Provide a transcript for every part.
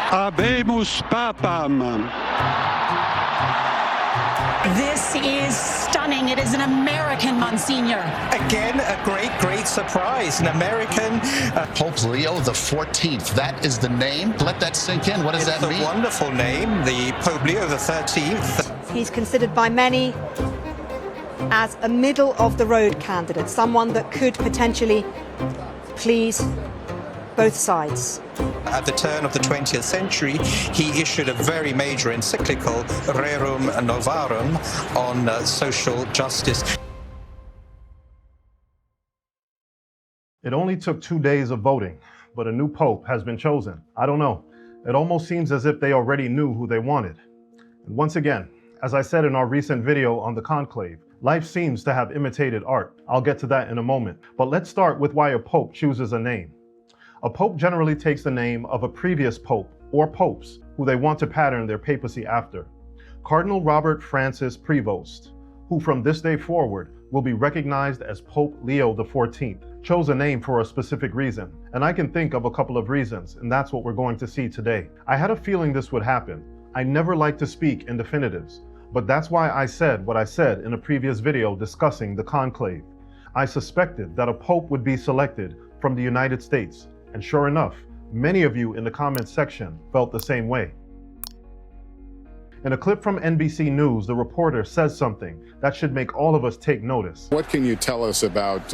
Habemus Papam. This is stunning. It is an American, Monsignor. Again, a great surprise. An American. Pope Leo XIV. That is the name. Let that sink in. What does that mean? It's a wonderful name, the Pope Leo XIII. He's considered by many as a middle-of-the-road candidate, someone that could potentially please both sides. At the turn of the 20th century, he issued a very major encyclical, Rerum Novarum, on social justice. It only took 2 days of voting, but a new pope has been chosen. I don't know. It almost seems as if they already knew who they wanted. And once again, as I said in our recent video on the conclave, life seems to have imitated art. I'll get to that in a moment. But let's start with why a pope chooses a name. A pope generally takes the name of a previous pope or popes who they want to pattern their papacy after. Cardinal Robert Francis Prevost, who from this day forward will be recognized as Pope Leo XIV, chose a name for a specific reason. And I can think of a couple of reasons, and that's what we're going to see today. I had a feeling this would happen. I never like to speak in definitives, but that's why I said what I said in a previous video discussing the conclave. I suspected that a pope would be selected from the United States. And sure enough, many of you in the comments section felt the same way. In a clip from NBC News, the reporter says something that should make all of us take notice. What can you tell us about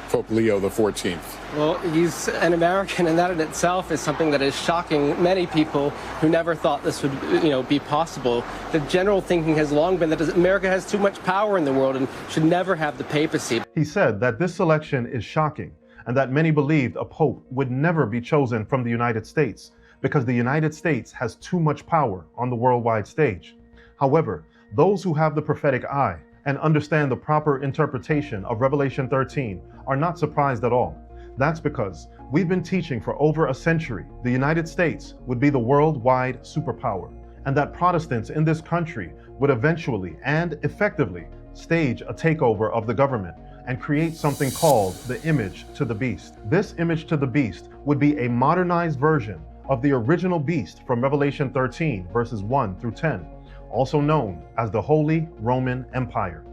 Pope Leo XIV? Well, he's an American, and that in itself is something that is shocking many people who never thought this would, be possible. The general thinking has long been that America has too much power in the world and should never have the papacy. He said that this selection is shocking, and that many believed a pope would never be chosen from the United States because the United States has too much power on the worldwide stage. However, those who have the prophetic eye and understand the proper interpretation of Revelation 13 are not surprised at all. That's because we've been teaching for over a century the United States would be the worldwide superpower, and that Protestants in this country would eventually and effectively stage a takeover of the government and create something called the image to the beast. This image to the beast would be a modernized version of the original beast from Revelation 13, verses 1 through 10, also known as the Holy Roman Empire.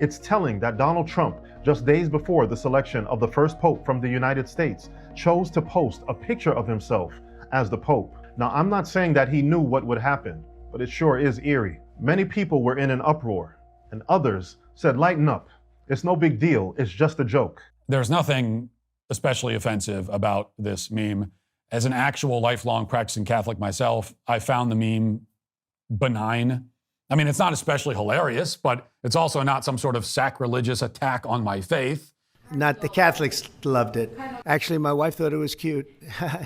It's telling that Donald Trump, just days before the selection of the first pope from the United States, chose to post a picture of himself as the pope. Now, I'm not saying that he knew what would happen, but it sure is eerie. Many people were in an uproar, and others said, lighten up. It's no big deal. It's just a joke. There's nothing especially offensive about this meme. As an actual lifelong practicing Catholic myself, I found the meme benign. I mean, it's not especially hilarious, but it's also not some sort of sacrilegious attack on my faith. Not the Catholics loved it. Actually, my wife thought it was cute.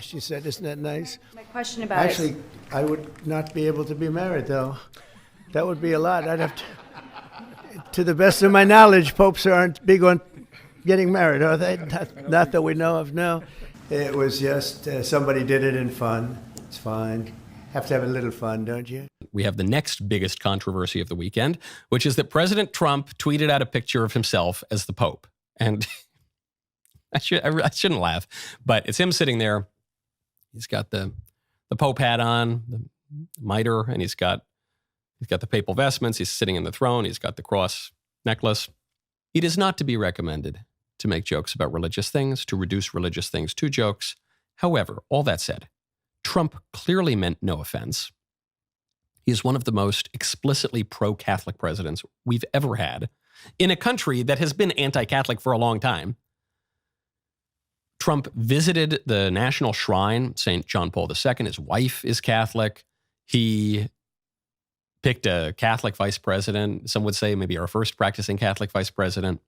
She said, isn't that nice? My question about Actually, I would not be able to be married, though. That would be a lot. I'd have to the best of my knowledge, popes aren't big on getting married, are they? Not that we know of, no. It was just somebody did it in fun. It's fine. Have to have a little fun, don't you? We have the next biggest controversy of the weekend, which is that President Trump tweeted out a picture of himself as the Pope. And I shouldn't laugh, but it's him sitting there. He's got the Pope hat on, the mitre, and he's got the papal vestments. He's sitting in the throne. He's got the cross necklace. It is not to be recommended to make jokes about religious things, to reduce religious things to jokes. However, all that said, Trump clearly meant no offense. He is one of the most explicitly pro-Catholic presidents we've ever had in a country that has been anti-Catholic for a long time. Trump visited the National Shrine, St. John Paul II. His wife is Catholic. He picked a Catholic vice president. Some would say maybe our first practicing Catholic vice president.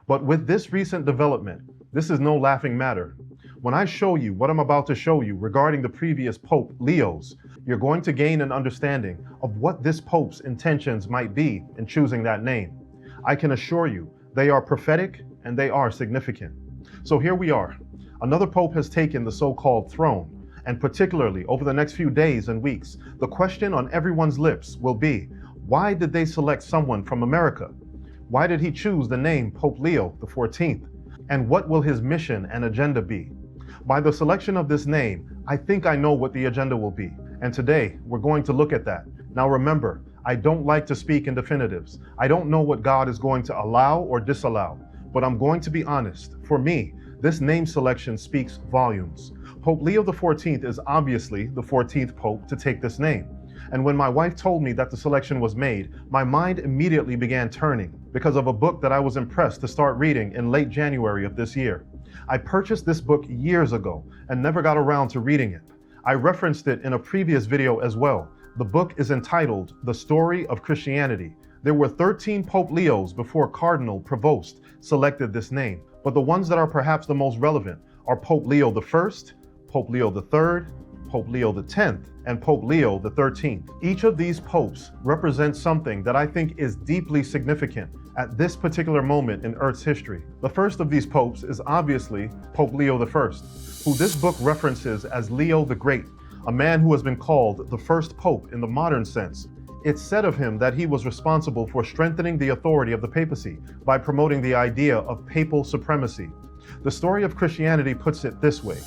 But with this recent development, this is no laughing matter. When I show you what I'm about to show you regarding the previous Pope Leo's, you're going to gain an understanding of what this Pope's intentions might be in choosing that name. I can assure you they are prophetic and they are significant. So here we are. Another Pope has taken the so-called throne, and particularly over the next few days and weeks, the question on everyone's lips will be, why did they select someone from America? Why did he choose the name Pope Leo XIV? And what will his mission and agenda be? By the selection of this name, I think I know what the agenda will be, and today we're going to look at that. Now remember, I don't like to speak in definitives. I don't know what God is going to allow or disallow, but I'm going to be honest. For me, this name selection speaks volumes. Pope Leo XIV is obviously the 14th Pope to take this name. And when my wife told me that the selection was made, my mind immediately began turning because of a book that I was impressed to start reading in late January of this year. I purchased this book years ago and never got around to reading it. I referenced it in a previous video as well. The book is entitled The Story of Christianity. There were 13 Pope Leos before Cardinal Provost selected this name, but the ones that are perhaps the most relevant are Pope Leo I, Pope Leo III, Pope Leo X, and Pope Leo XIII. Each of these popes represents something that I think is deeply significant at this particular moment in Earth's history. The first of these popes is obviously Pope Leo I, who this book references as Leo the Great, a man who has been called the first pope in the modern sense. It's said of him that he was responsible for strengthening the authority of the papacy by promoting the idea of papal supremacy. The story of Christianity puts it this way.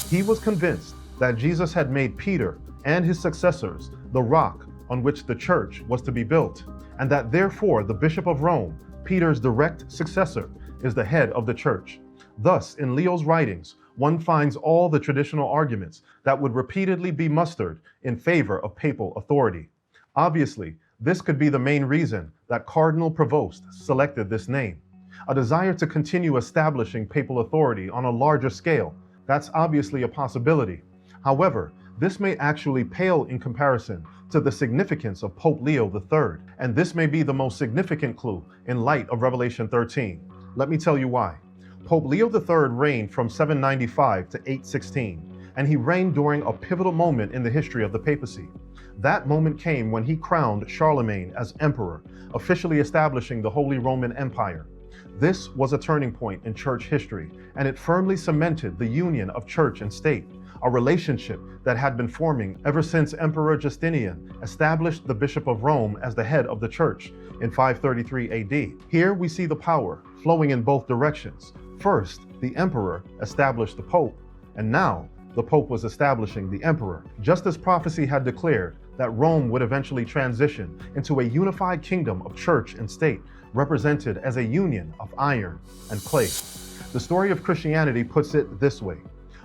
He was convinced that Jesus had made Peter and his successors the rock on which the church was to be built, and that therefore the Bishop of Rome, Peter's direct successor, is the head of the church. Thus, in Leo's writings, one finds all the traditional arguments that would repeatedly be mustered in favor of papal authority. Obviously, this could be the main reason that Cardinal Provost selected this name. A desire to continue establishing papal authority on a larger scale. That's obviously a possibility. However, this may actually pale in comparison to the significance of Pope Leo III, and this may be the most significant clue in light of Revelation 13. Let me tell you why. Pope Leo III reigned from 795 to 816, and he reigned during a pivotal moment in the history of the papacy. That moment came when he crowned Charlemagne as emperor, officially establishing the Holy Roman Empire. This was a turning point in church history, and it firmly cemented the union of church and state, a relationship that had been forming ever since Emperor Justinian established the Bishop of Rome as the head of the church in 533 AD. Here we see the power flowing in both directions. First, the emperor established the pope, and now the pope was establishing the emperor. Just as prophecy had declared that Rome would eventually transition into a unified kingdom of church and state, represented as a union of iron and clay. The story of Christianity puts it this way.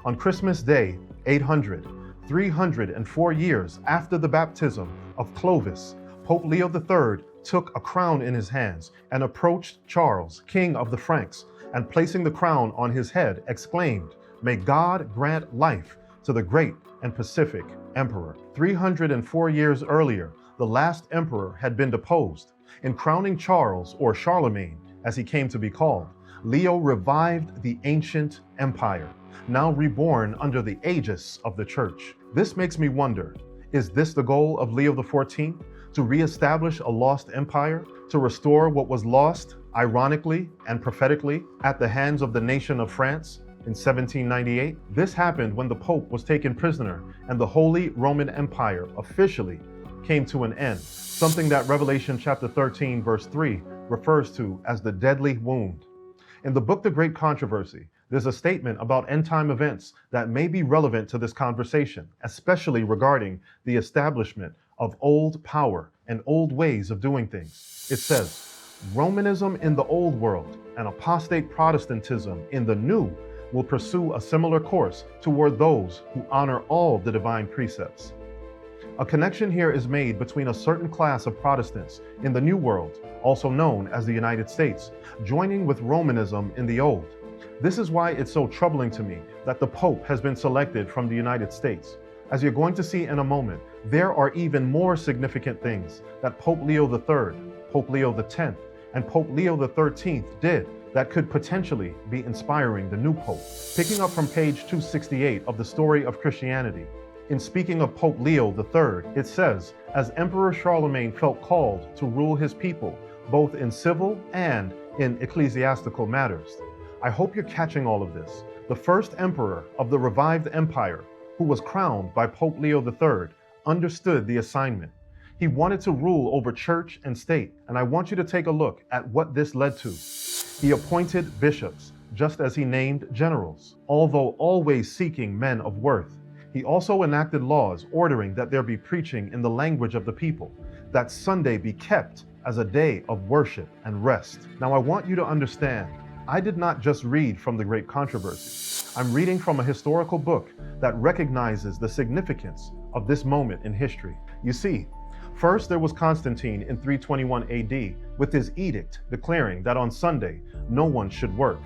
On Christmas Day, 800, 304 years after the baptism of Clovis, Pope Leo III took a crown in his hands and approached Charles, king of the Franks, and placing the crown on his head, exclaimed, "May God grant life to the great and pacific emperor." 304 years earlier, the last emperor had been deposed. In crowning Charles, or Charlemagne, as he came to be called, Leo revived the ancient empire, now reborn under the aegis of the church. This makes me wonder, is this the goal of Leo XIV? To reestablish a lost empire? To restore what was lost, ironically and prophetically, at the hands of the nation of France in 1798? This happened when the Pope was taken prisoner and the Holy Roman Empire officially came to an end, something that Revelation chapter 13 verse 3 refers to as the deadly wound. In the book The Great Controversy, there's a statement about end-time events that may be relevant to this conversation, especially regarding the establishment of old power and old ways of doing things. It says, Romanism in the old world and apostate Protestantism in the new will pursue a similar course toward those who honor all the divine precepts. A connection here is made between a certain class of Protestants in the New World, also known as the United States, joining with Romanism in the Old. This is why it's so troubling to me that the Pope has been selected from the United States. As you're going to see in a moment, there are even more significant things that Pope Leo III, Pope Leo X, and Pope Leo XIII did that could potentially be inspiring the new Pope. Picking up from page 268 of the Story of Christianity, in speaking of Pope Leo III, it says, as Emperor Charlemagne felt called to rule his people, both in civil and in ecclesiastical matters. I hope you're catching all of this. The first emperor of the revived empire, who was crowned by Pope Leo III, understood the assignment. He wanted to rule over church and state, and I want you to take a look at what this led to. He appointed bishops, just as he named generals. Although always seeking men of worth, He also enacted laws ordering that there be preaching in the language of the people, that Sunday be kept as a day of worship and rest. Now I want you to understand, I did not just read from the Great Controversy. I'm reading from a historical book that recognizes the significance of this moment in history. You see, first there was Constantine in 321 AD with his edict declaring that on Sunday no one should work.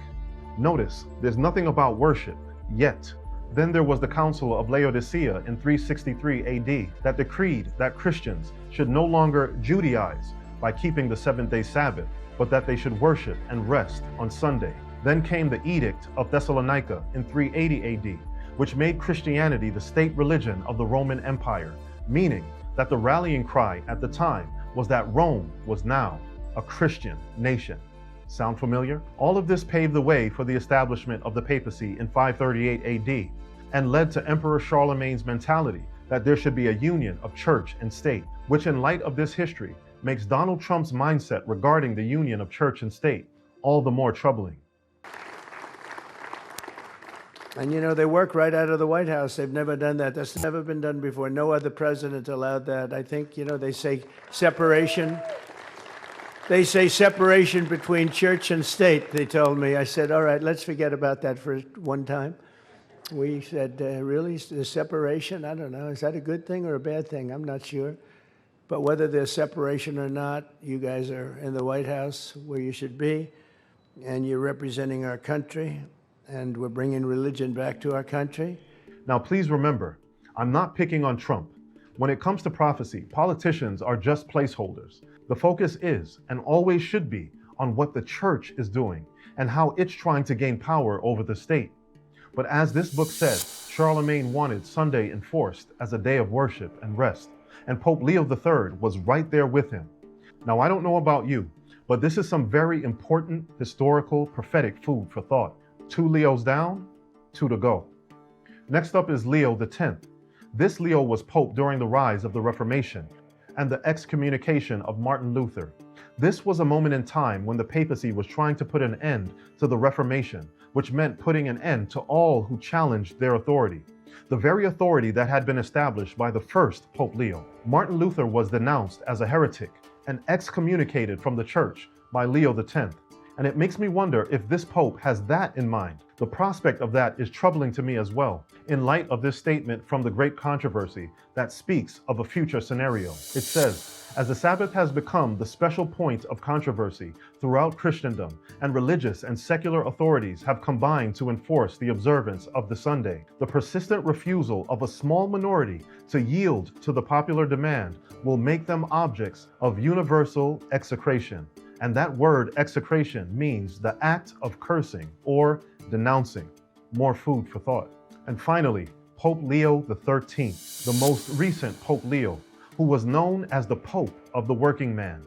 Notice, there's nothing about worship yet. Then there was the Council of Laodicea in 363 AD that decreed that Christians should no longer Judaize by keeping the seventh-day Sabbath, but that they should worship and rest on Sunday. Then came the Edict of Thessalonica in 380 AD, which made Christianity the state religion of the Roman Empire, meaning that the rallying cry at the time was that Rome was now a Christian nation. Sound familiar? All of this paved the way for the establishment of the papacy in 538 AD and led to Emperor Charlemagne's mentality that there should be a union of church and state, which in light of this history makes Donald Trump's mindset regarding the union of church and state all the more troubling. And you know, they work right out of the White House. They've never done that. That's never been done before. No other president allowed that. I think, you know, they say separation. They say separation between church and state, they told me. I said, all right, let's forget about that for one time. We said, really, the separation? I don't know. Is that a good thing or a bad thing? I'm not sure. But whether there's separation or not, you guys are in the White House where you should be, and you're representing our country, and we're bringing religion back to our country. Now, please remember, I'm not picking on Trump. When it comes to prophecy, politicians are just placeholders. The focus is, and always should be, on what the church is doing and how it's trying to gain power over the state. But as this book says, Charlemagne wanted Sunday enforced as a day of worship and rest, and Pope Leo XIII was right there with him. Now, I don't know about you, but this is some very important historical, prophetic food for thought. 2 Leos down, 2 to go. Next up is Leo X. This Leo was Pope during the rise of the Reformation and the excommunication of Martin Luther. This was a moment in time when the papacy was trying to put an end to the Reformation, which meant putting an end to all who challenged their authority, the very authority that had been established by the first Pope Leo. Martin Luther was denounced as a heretic and excommunicated from the church by Leo X. And it makes me wonder if this Pope has that in mind. The prospect of that is troubling to me as well, in light of this statement from the Great Controversy that speaks of a future scenario. It says, as the Sabbath has become the special point of controversy throughout Christendom, and religious and secular authorities have combined to enforce the observance of the Sunday, the persistent refusal of a small minority to yield to the popular demand will make them objects of universal execration. And that word execration means the act of cursing or denouncing. More food for thought. And finally, Pope Leo XIII, the most recent Pope Leo, who was known as the Pope of the working man.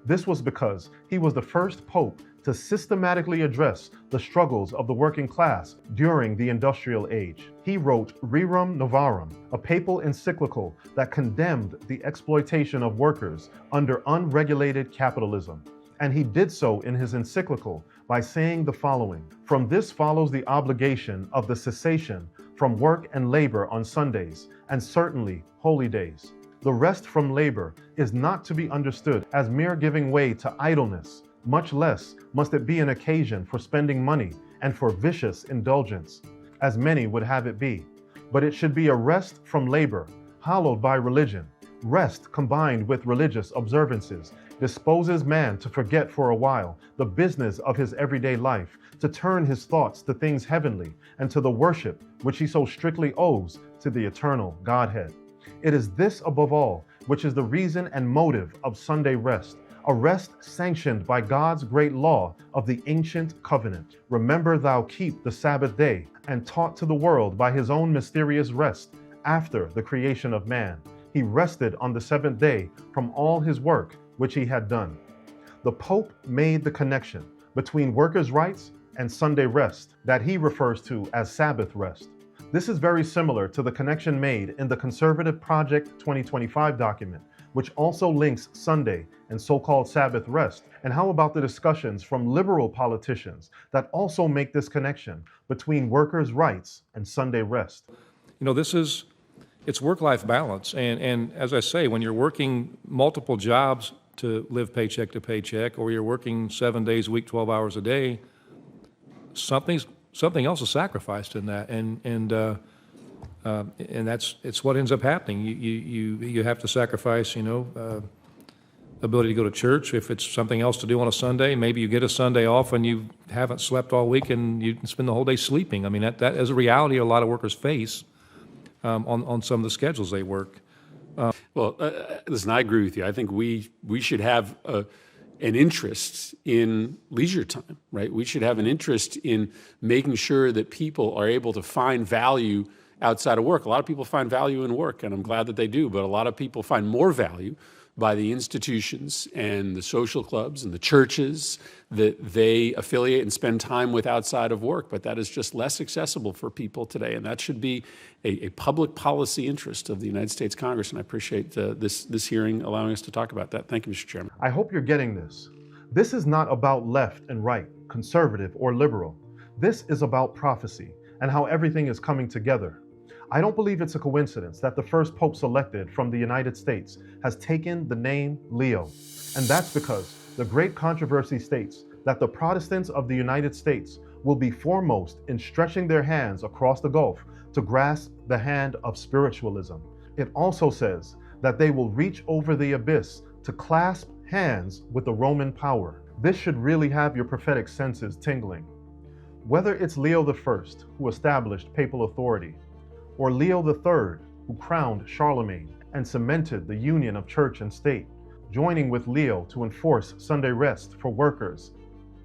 This was because he was the first Pope to systematically address the struggles of the working class during the industrial age. He wrote Rerum Novarum, a papal encyclical that condemned the exploitation of workers under unregulated capitalism. And he did so in his encyclical by saying the following: from this follows the obligation of the cessation from work and labor on Sundays, and certainly holy days. The rest from labor is not to be understood as mere giving way to idleness, much less must it be an occasion for spending money and for vicious indulgence, as many would have it be. But it should be a rest from labor, hallowed by religion. Rest combined with religious observances disposes man to forget for a while the business of his everyday life, to turn his thoughts to things heavenly and to the worship which he so strictly owes to the eternal Godhead. It is this above all which is the reason and motive of Sunday rest, a rest sanctioned by God's great law of the ancient covenant. Remember thou keep the Sabbath day, and taught to the world by his own mysterious rest after the creation of man. He rested on the seventh day from all his work which he had done. The Pope made the connection between workers' rights and Sunday rest that he refers to as Sabbath rest. This is very similar to the connection made in the Conservative Project 2025 document, which also links Sunday and so-called Sabbath rest. And how about the discussions from liberal politicians that also make this connection between workers' rights and Sunday rest? it's work-life balance. And as I say, when you're working multiple jobs to live paycheck to paycheck, or you're working 7 days a week, 12 hours a day, something else is sacrificed in that. And it's what ends up happening. You have to sacrifice, ability to go to church. If it's something else to do on a Sunday, maybe you get a Sunday off and you haven't slept all week and you spend the whole day sleeping. I mean, that is a reality a lot of workers face on some of the schedules they work. Listen, I agree with you. I think we should have an interest in leisure time, right? We should have an interest in making sure that people are able to find value outside of work. A lot of people find value in work, and I'm glad that they do, but a lot of people find more value by the institutions and the social clubs and the churches that they affiliate and spend time with outside of work. But that is just less accessible for people today. And that should be a public policy interest of the United States Congress. And I appreciate this hearing allowing us to talk about that. Thank you, Mr. Chairman. I hope you're getting this. This is not about left and right, conservative or liberal. This is about prophecy and how everything is coming together. I don't believe it's a coincidence that the first pope selected from the United States has taken the name Leo. And that's because the great controversy states that the Protestants of the United States will be foremost in stretching their hands across the gulf to grasp the hand of spiritualism. It also says that they will reach over the abyss to clasp hands with the Roman power. This should really have your prophetic senses tingling. Whether it's Leo I, who established papal authority, or Leo XIII, who crowned Charlemagne and cemented the union of church and state, joining with Leo to enforce Sunday rest for workers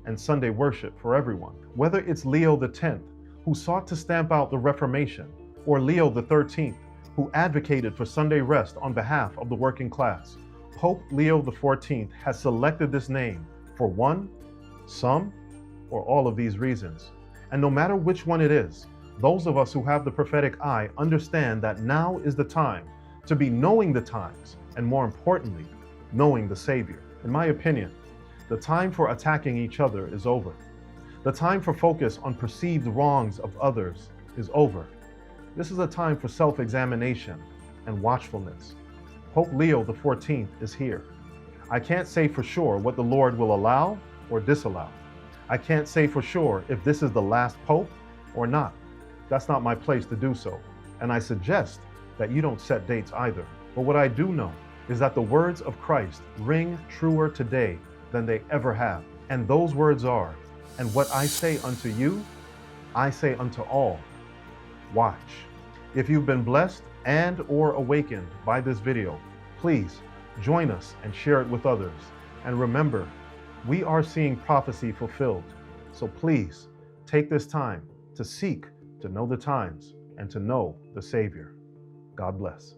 and Sunday worship for everyone. Whether it's Leo X, who sought to stamp out the Reformation, or Leo XIII, who advocated for Sunday rest on behalf of the working class, Pope Leo XIV has selected this name for one, some, or all of these reasons. And no matter which one it is, those of us who have the prophetic eye understand that now is the time to be knowing the times, and more importantly, knowing the Savior. In my opinion, the time for attacking each other is over. The time for focus on perceived wrongs of others is over. This is a time for self-examination and watchfulness. Pope Leo XIV is here. I can't say for sure what the Lord will allow or disallow. I can't say for sure if this is the last pope or not. That's not my place to do so. And I suggest that you don't set dates either. But what I do know is that the words of Christ ring truer today than they ever have. And those words are, "And what I say unto you, I say unto all, watch." If you've been blessed and or awakened by this video, please join us and share it with others. And remember, we are seeing prophecy fulfilled. So please take this time to seek to know the times and to know the Savior. God bless.